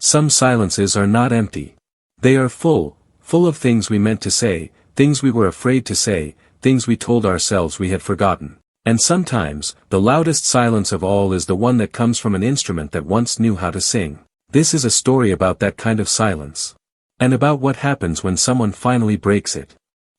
Some silences are not empty. They are full of things we meant to say, things we were afraid to say, things we told ourselves we had forgotten. And sometimes, the loudest silence of all is the one that comes from an instrument that once knew how to sing. This is a story about that kind of silence. And about what happens when someone finally breaks it.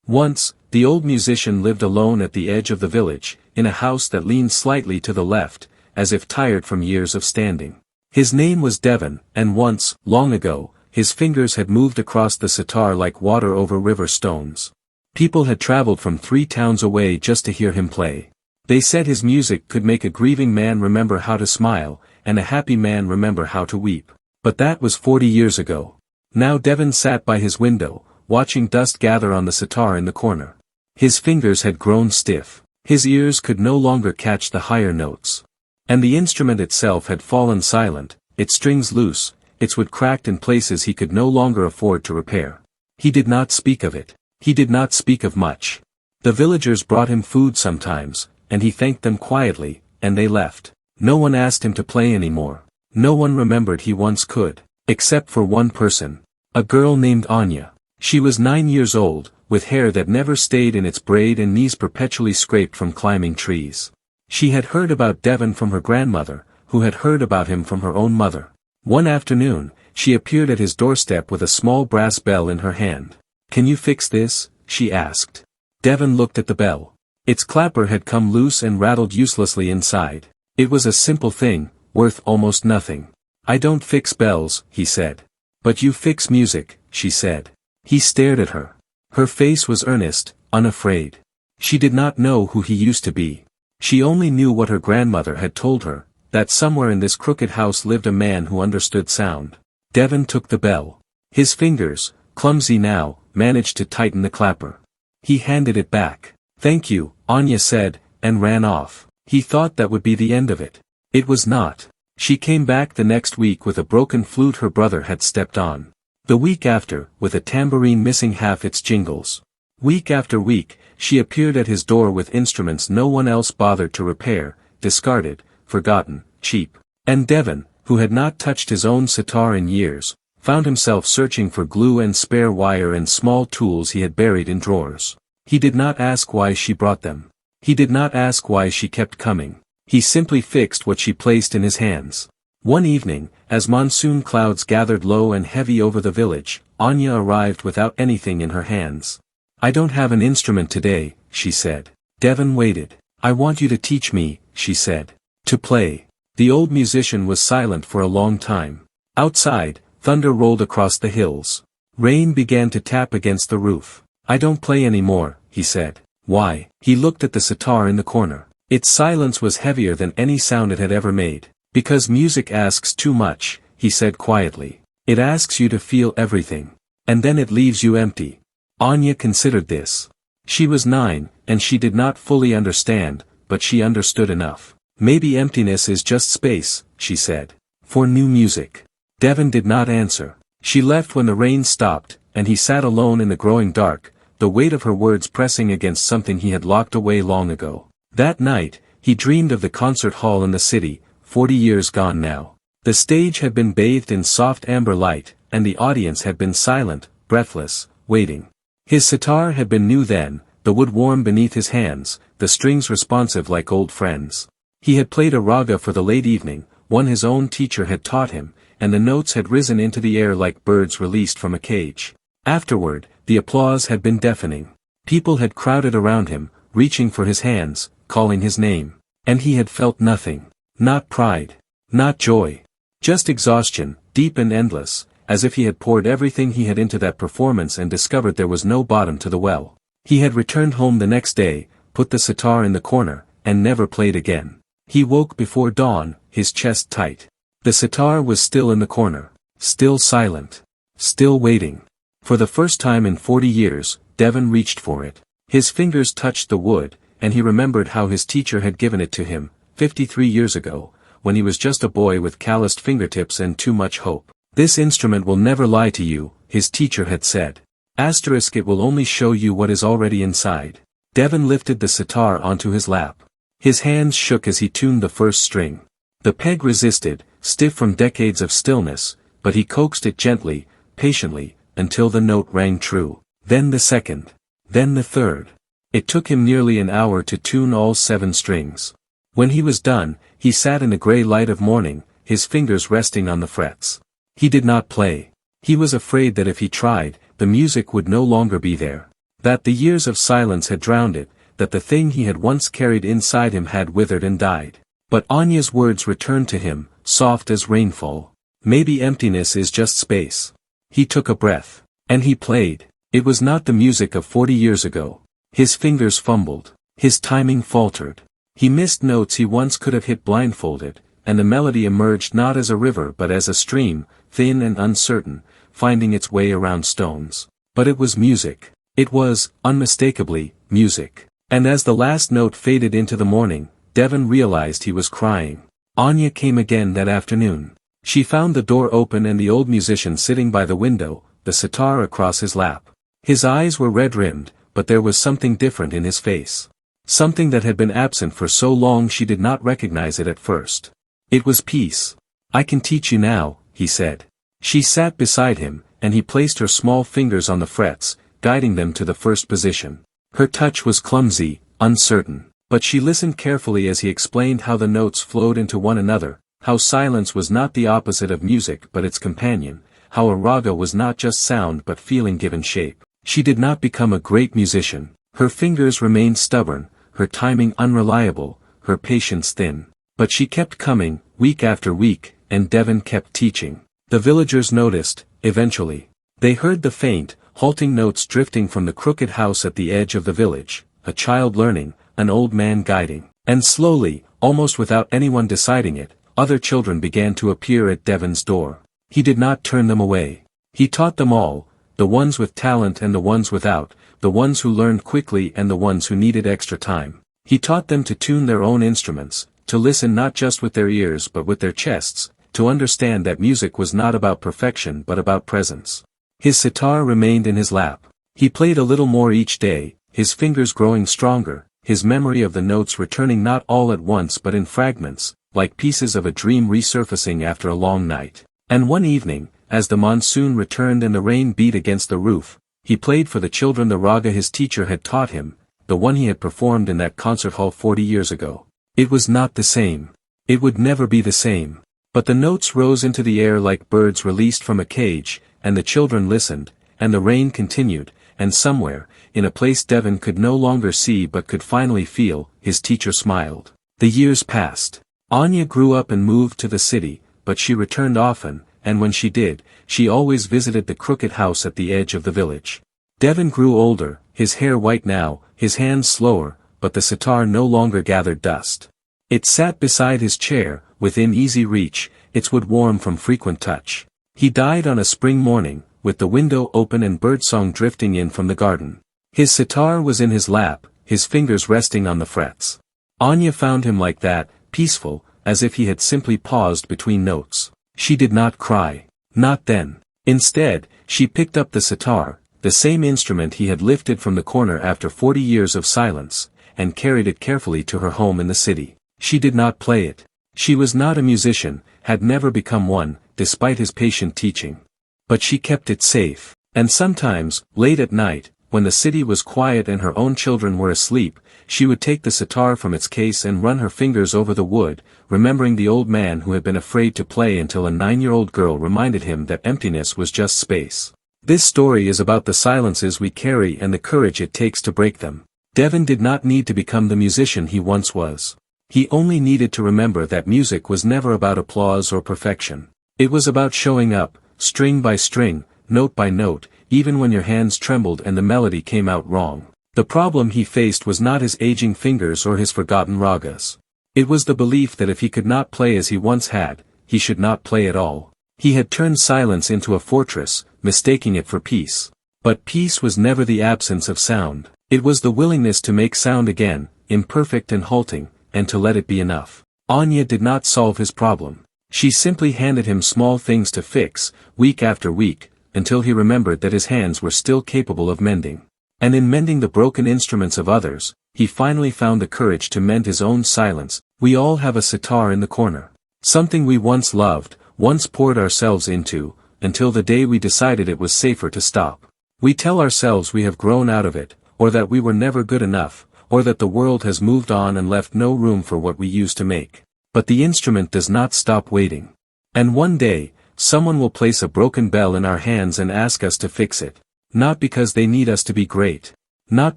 Once, the old musician lived alone at the edge of the village, in a house that leaned slightly to the left, as if tired from years of standing. His name was Devon, and once, long ago, his fingers had moved across the sitar like water over river stones. People had traveled from 3 towns away just to hear him play. They said his music could make a grieving man remember how to smile, and a happy man remember how to weep. But that was 40 years ago. Now Devon sat by his window, watching dust gather on the sitar in the corner. His fingers had grown stiff. His ears could no longer catch the higher notes. And the instrument itself had fallen silent, its strings loose, its wood cracked in places he could no longer afford to repair. He did not speak of it. He did not speak of much. The villagers brought him food sometimes, and he thanked them quietly, and they left. No one asked him to play anymore. No one remembered he once could, except for one person. A girl named Anya. She was 9 years old, with hair that never stayed in its braid and knees perpetually scraped from climbing trees. She had heard about Devon from her grandmother, who had heard about him from her own mother. One afternoon, she appeared at his doorstep with a small brass bell in her hand. "Can you fix this?" she asked. Devon looked at the bell. Its clapper had come loose and rattled uselessly inside. It was a simple thing, worth almost nothing. "I don't fix bells," he said. "But you fix music," she said. He stared at her. Her face was earnest, unafraid. She did not know who he used to be. She only knew what her grandmother had told her, that somewhere in this crooked house lived a man who understood sound. Devon took the bell. His fingers, clumsy now, managed to tighten the clapper. He handed it back. "Thank you," Anya said, and ran off. He thought that would be the end of it. It was not. She came back the next week with a broken flute her brother had stepped on. The week after, with a tambourine missing half its jingles. Week after week, she appeared at his door with instruments no one else bothered to repair, discarded, forgotten, cheap. And Devon, who had not touched his own sitar in years, found himself searching for glue and spare wire and small tools he had buried in drawers. He did not ask why she brought them. He did not ask why she kept coming. He simply fixed what she placed in his hands. One evening, as monsoon clouds gathered low and heavy over the village, Anya arrived without anything in her hands. "I don't have an instrument today," she said. Devon waited. "I want you to teach me," she said. "To play." The old musician was silent for a long time. Outside, thunder rolled across the hills. Rain began to tap against the roof. "I don't play anymore," he said. "Why?" He looked at the sitar in the corner. Its silence was heavier than any sound it had ever made. "Because music asks too much," he said quietly. "It asks you to feel everything. And then it leaves you empty." Anya considered this. She was 9, and she did not fully understand, but she understood enough. "Maybe emptiness is just space," she said. "For new music." Devon did not answer. She left when the rain stopped, and he sat alone in the growing dark, the weight of her words pressing against something he had locked away long ago. That night, he dreamed of the concert hall in the city, 40 years gone now. The stage had been bathed in soft amber light, and the audience had been silent, breathless, waiting. His sitar had been new then, the wood warm beneath his hands, the strings responsive like old friends. He had played a raga for the late evening, one his own teacher had taught him, and the notes had risen into the air like birds released from a cage. Afterward, the applause had been deafening. People had crowded around him, reaching for his hands, calling his name. And he had felt nothing. Not pride. Not joy. Just exhaustion, deep and endless, as if he had poured everything he had into that performance and discovered there was no bottom to the well. He had returned home the next day, put the sitar in the corner, and never played again. He woke before dawn, his chest tight. The sitar was still in the corner. Still silent. Still waiting. For the first time in 40 years, Devon reached for it. His fingers touched the wood, and he remembered how his teacher had given it to him, 53 years ago, when he was just a boy with calloused fingertips and too much hope. "This instrument will never lie to you," his teacher had said. *, it will only show you what is already inside. Devon lifted the sitar onto his lap. His hands shook as he tuned the first string. The peg resisted, stiff from decades of stillness, but he coaxed it gently, patiently, until the note rang true. Then the second. Then the third. It took him nearly an hour to tune all 7 strings. When he was done, he sat in the gray light of morning, his fingers resting on the frets. He did not play. He was afraid that if he tried, the music would no longer be there. That the years of silence had drowned it, that the thing he had once carried inside him had withered and died. But Anya's words returned to him, soft as rainfall. Maybe emptiness is just space. He took a breath. And he played. It was not the music of 40 years ago. His fingers fumbled. His timing faltered. He missed notes he once could have hit blindfolded, and the melody emerged not as a river but as a stream, thin and uncertain, finding its way around stones. But it was music. It was, unmistakably, music. And as the last note faded into the morning, Devon realized he was crying. Anya came again that afternoon. She found the door open and the old musician sitting by the window, the sitar across his lap. His eyes were red-rimmed, but there was something different in his face. Something that had been absent for so long she did not recognize it at first. It was peace. "I can teach you now," he said. She sat beside him, and he placed her small fingers on the frets, guiding them to the first position. Her touch was clumsy, uncertain, but she listened carefully as he explained how the notes flowed into one another, how silence was not the opposite of music but its companion, how a raga was not just sound but feeling given shape. She did not become a great musician. Her fingers remained stubborn, her timing unreliable, her patience thin. But she kept coming, week after week, and Devon kept teaching. The villagers noticed, eventually. They heard the faint, halting notes drifting from the crooked house at the edge of the village, a child learning, an old man guiding. And slowly, almost without anyone deciding it, other children began to appear at Devon's door. He did not turn them away. He taught them all, the ones with talent and the ones without, the ones who learned quickly and the ones who needed extra time. He taught them to tune their own instruments, to listen not just with their ears but with their chests, to understand that music was not about perfection but about presence. His sitar remained in his lap. He played a little more each day, his fingers growing stronger, his memory of the notes returning not all at once but in fragments, like pieces of a dream resurfacing after a long night. And one evening, as the monsoon returned and the rain beat against the roof, he played for the children the raga his teacher had taught him, the one he had performed in that concert hall 40 years ago. It was not the same. It would never be the same. But the notes rose into the air like birds released from a cage, and the children listened, and the rain continued, and somewhere, in a place Devon could no longer see but could finally feel, his teacher smiled. The years passed. Anya grew up and moved to the city, but she returned often, and when she did, she always visited the crooked house at the edge of the village. Devon grew older, his hair white now, his hands slower, but the sitar no longer gathered dust. It sat beside his chair, within easy reach, its wood warm from frequent touch. He died on a spring morning, with the window open and birdsong drifting in from the garden. His sitar was in his lap, his fingers resting on the frets. Anya found him like that, peaceful, as if he had simply paused between notes. She did not cry. Not then. Instead, she picked up the sitar, the same instrument he had lifted from the corner after 40 years of silence, and carried it carefully to her home in the city. She did not play it. She was not a musician, had never become one, despite his patient teaching. But she kept it safe. And sometimes, late at night, when the city was quiet and her own children were asleep, she would take the sitar from its case and run her fingers over the wood, remembering the old man who had been afraid to play until a 9-year-old girl reminded him that emptiness was just space. This story is about the silences we carry and the courage it takes to break them. Devon did not need to become the musician he once was. He only needed to remember that music was never about applause or perfection. It was about showing up, string by string, note by note, even when your hands trembled and the melody came out wrong. The problem he faced was not his aging fingers or his forgotten ragas. It was the belief that if he could not play as he once had, he should not play at all. He had turned silence into a fortress, mistaking it for peace. But peace was never the absence of sound. It was the willingness to make sound again, imperfect and halting, and to let it be enough. Anya did not solve his problem. She simply handed him small things to fix, week after week, until he remembered that his hands were still capable of mending. And in mending the broken instruments of others, he finally found the courage to mend his own silence. We all have a sitar in the corner. Something we once loved, once poured ourselves into, until the day we decided it was safer to stop. We tell ourselves we have grown out of it, or that we were never good enough, or that the world has moved on and left no room for what we used to make. But the instrument does not stop waiting. And one day, someone will place a broken bell in our hands and ask us to fix it. Not because they need us to be great. Not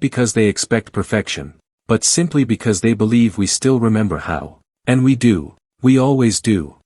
because they expect perfection. But simply because they believe we still remember how. And we do. We always do.